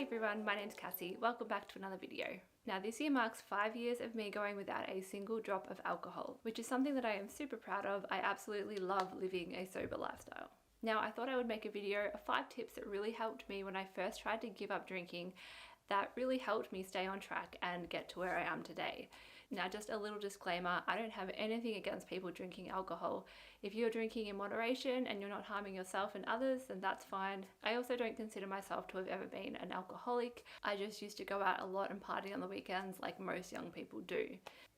everyone, my name's Cassie. Welcome back to another video. Now this year marks 5 years of me going without a single drop of alcohol, which is something that I am super proud of. I absolutely love living a sober lifestyle. Now I thought I would make a video of 5 tips that really helped me when I first tried to give up drinking, that really helped me stay on track and get to where I am today. Now just a little disclaimer, I don't have anything against people drinking alcohol. If you're drinking in moderation and you're not harming yourself and others, then that's fine. I also don't consider myself to have ever been an alcoholic. I just used to go out a lot and party on the weekends like most young people do.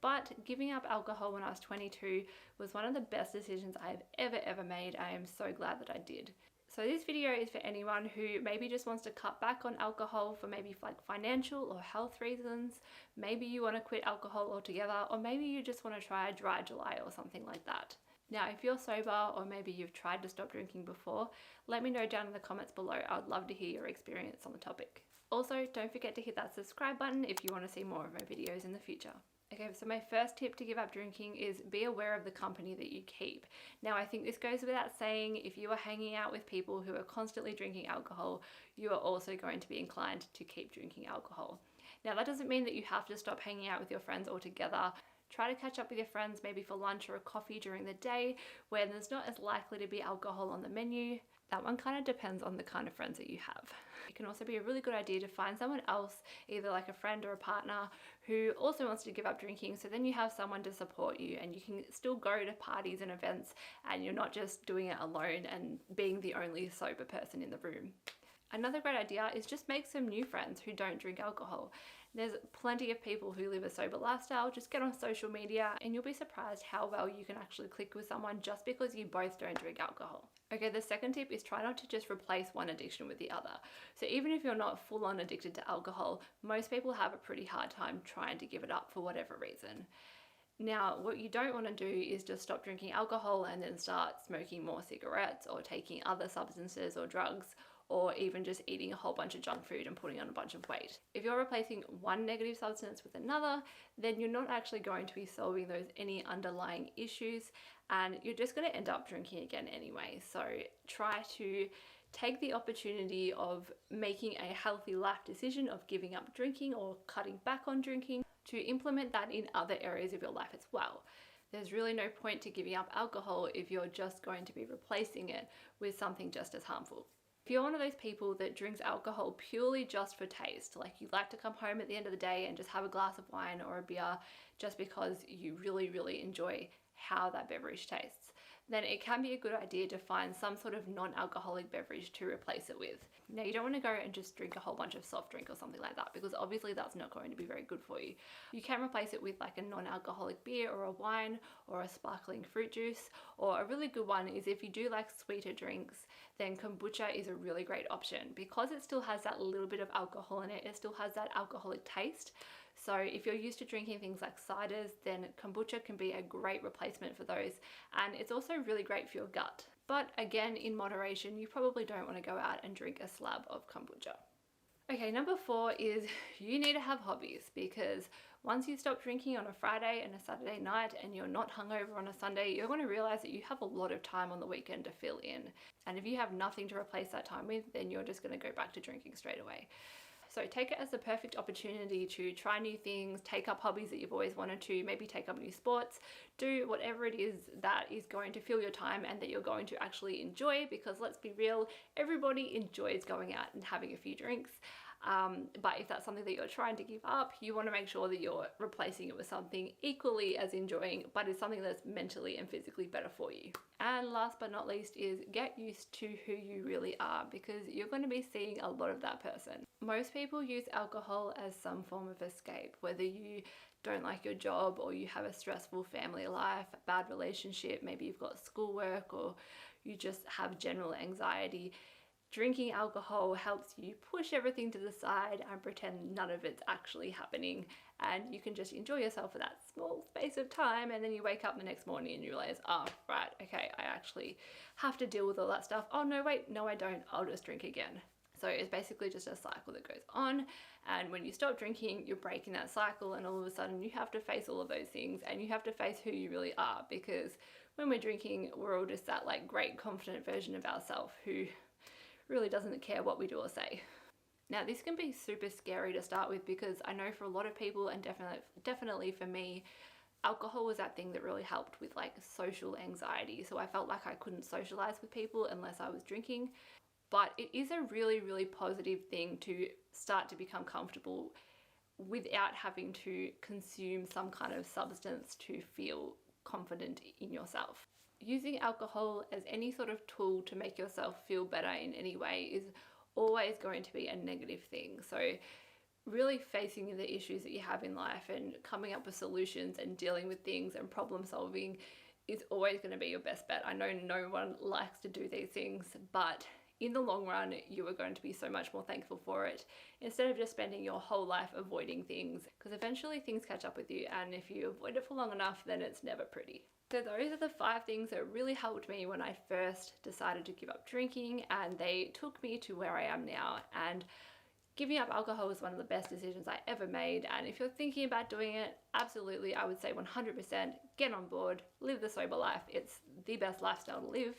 But giving up alcohol when I was 22 was one of the best decisions I have ever made. I am so glad that I did. So this video is for anyone who maybe just wants to cut back on alcohol for maybe like financial or health reasons. Maybe you want to quit alcohol altogether, or maybe you just want to try a dry July or something like that. Now, if you're sober or maybe you've tried to stop drinking before, let me know down in the comments below. I would love to hear your experience on the topic. Also, don't forget to hit that subscribe button if you want to see more of my videos in the future. Okay, so my first tip to give up drinking is be aware of the company that you keep. Now, I think this goes without saying, if you are hanging out with people who are constantly drinking alcohol, you are also going to be inclined to keep drinking alcohol. Now, that doesn't mean that you have to stop hanging out with your friends altogether. Try to catch up with your friends maybe for lunch or a coffee during the day where there's not as likely to be alcohol on the menu. That one kind of depends on the kind of friends that you have. It can also be a really good idea to find someone else, either like a friend or a partner, who also wants to give up drinking, so then you have someone to support you and you can still go to parties and events and you're not just doing it alone and being the only sober person in the room. Another great idea is just make some new friends who don't drink alcohol. There's plenty of people who live a sober lifestyle. Just get on social media and you'll be surprised how well you can actually click with someone just because you both don't drink alcohol. Okay, the second tip is try not to just replace one addiction with the other. So even if you're not full on addicted to alcohol, most people have a pretty hard time trying to give it up for whatever reason. Now, what you don't want to do is just stop drinking alcohol and then start smoking more cigarettes or taking other substances or drugs, or even just eating a whole bunch of junk food and putting on a bunch of weight. If you're replacing one negative substance with another, then you're not actually going to be solving any underlying issues, and you're just going to end up drinking again anyway. So try to take the opportunity of making a healthy life decision of giving up drinking or cutting back on drinking to implement that in other areas of your life as well. There's really no point to giving up alcohol if you're just going to be replacing it with something just as harmful. If you're one of those people that drinks alcohol purely just for taste, like you like to come home at the end of the day and just have a glass of wine or a beer just because you really enjoy how that beverage tastes, then it can be a good idea to find some sort of non-alcoholic beverage to replace it with. Now, you don't want to go and just drink a whole bunch of soft drink or something like that, because obviously that's not going to be very good for you. You can replace it with like a non-alcoholic beer or a wine or a sparkling fruit juice, or a really good one is if you do like sweeter drinks, then kombucha is a really great option because it still has that little bit of alcohol in it. It still has that alcoholic taste. So if you're used to drinking things like ciders, then kombucha can be a great replacement for those. And it's also really great for your gut. But again, in moderation, you probably don't want to go out and drink a slab of kombucha. Okay, number 4 is you need to have hobbies, because once you stop drinking on a Friday and a Saturday night and you're not hungover on a Sunday, you're going to realize that you have a lot of time on the weekend to fill in. And if you have nothing to replace that time with, then you're just going to go back to drinking straight away. So take it as the perfect opportunity to try new things, take up hobbies that you've always wanted to, maybe take up new sports, do whatever it is that is going to fill your time and that you're going to actually enjoy, because let's be real, everybody enjoys going out and having a few drinks. But if that's something that you're trying to give up, you want to make sure that you're replacing it with something equally as enjoying, but it's something that's mentally and physically better for you. And last but not least is get used to who you really are, because you're going to be seeing a lot of that person. Most people use alcohol as some form of escape, whether you don't like your job or you have a stressful family life, a bad relationship, maybe you've got schoolwork or you just have general anxiety. Drinking alcohol helps you push everything to the side and pretend none of it's actually happening, and you can just enjoy yourself for that small space of time, and then you wake up the next morning and you realize, oh, right, okay, I actually have to deal with all that stuff. Oh no, wait, no I don't, I'll just drink again. So it's basically just a cycle that goes on, and when you stop drinking, you're breaking that cycle, and all of a sudden you have to face all of those things, and you have to face who you really are, because when we're drinking, we're all just that like great confident version of ourselves who really doesn't care what we do or say. Now this can be super scary to start with, because I know for a lot of people, and definitely for me, alcohol was that thing that really helped with like social anxiety. So I felt like I couldn't socialize with people unless I was drinking. But it is a really, really positive thing to start to become comfortable without having to consume some kind of substance to feel confident in yourself. Using alcohol as any sort of tool to make yourself feel better in any way is always going to be a negative thing. So really facing the issues that you have in life and coming up with solutions and dealing with things and problem solving is always going to be your best bet. I know no one likes to do these things, but in the long run, you are going to be so much more thankful for it, instead of just spending your whole life avoiding things, because eventually things catch up with you, and if you avoid it for long enough, then it's never pretty. So those are the 5 things that really helped me when I first decided to give up drinking, and they took me to where I am now. And giving up alcohol was one of the best decisions I ever made, and if you're thinking about doing it, absolutely, I would say 100% get on board, live the sober life. It's the best lifestyle to live.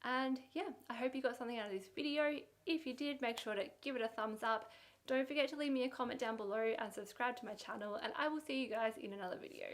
And yeah, I hope you got something out of this video. If you did, make sure to give it a thumbs up. Don't forget to leave me a comment down below and subscribe to my channel, and I will see you guys in another video.